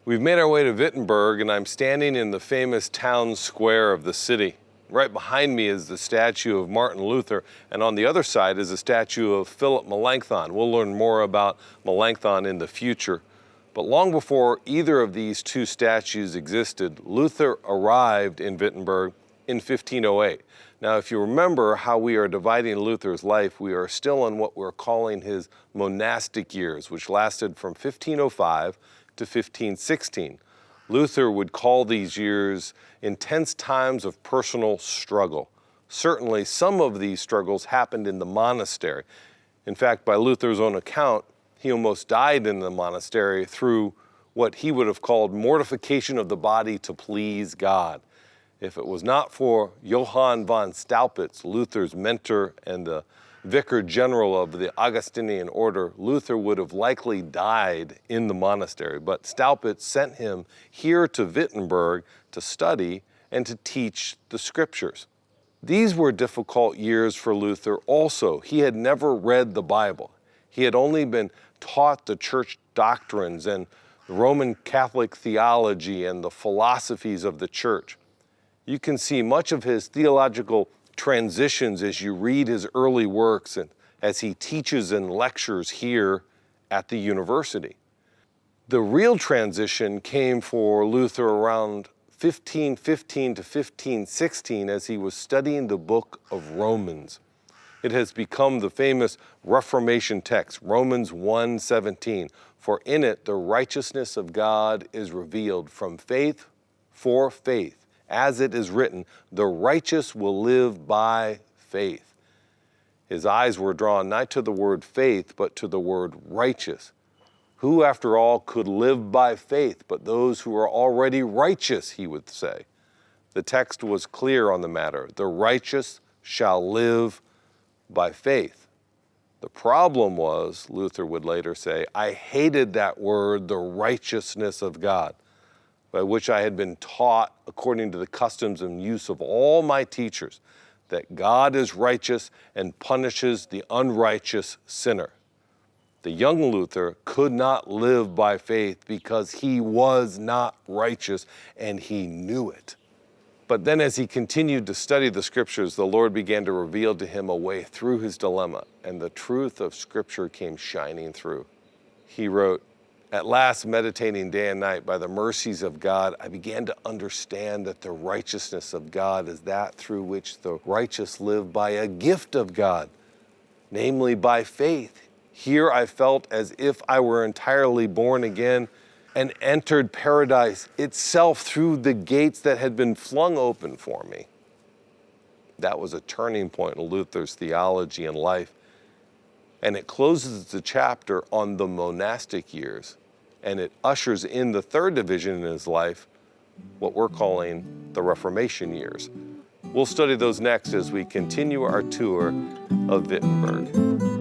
We've made our way to Wittenberg, and I'm standing in the famous town square of the city. Right behind me is the statue of Martin Luther, and on the other side is a statue of Philip Melanchthon. We'll learn more about Melanchthon in the future. But long before either of these two statues existed, Luther arrived in Wittenberg in 1508. Now, if you remember how we are dividing Luther's life, we are still in what we're calling his monastic years, which lasted from 1505 to 1516. Luther would call these years intense times of personal struggle. Certainly, some of these struggles happened in the monastery. In fact, by Luther's own account, he almost died in the monastery through what he would have called mortification of the body to please God. If it was not for Johann von Staupitz, Luther's mentor and the vicar general of the Augustinian order, Luther would have likely died in the monastery. But Staupitz sent him here to Wittenberg to study and to teach the scriptures. These were difficult years for Luther also. He had never read the Bible. He had only been taught the church doctrines and the Roman Catholic theology and the philosophies of the church. You can see much of his theological transitions as you read his early works and as he teaches and lectures here at the university. The real transition came for Luther around 1515 to 1516 as he was studying the book of Romans. It has become the famous Reformation text, Romans 1:17, for in it the righteousness of God is revealed from faith for faith. As it is written, the righteous will live by faith. His eyes were drawn not to the word faith, but to the word righteous. Who, after all, could live by faith but those who are already righteous, he would say. The text was clear on the matter. The righteous shall live by faith. The problem was, Luther would later say, I hated that word, the righteousness of God, by which I had been taught, according to the customs and use of all my teachers, that God is righteous and punishes the unrighteous sinner. The young Luther could not live by faith because he was not righteous, and he knew it. But then as he continued to study the scriptures, the Lord began to reveal to him a way through his dilemma, and the truth of scripture came shining through. He wrote, at last, meditating day and night by the mercies of God, I began to understand that the righteousness of God is that through which the righteous live by a gift of God, namely by faith. Here I felt as if I were entirely born again and entered paradise itself through the gates that had been flung open for me. That was a turning point in Luther's theology and life. And it closes the chapter on the monastic years, and it ushers in the third division in his life, what we're calling the Reformation years. We'll study those next as we continue our tour of Wittenberg.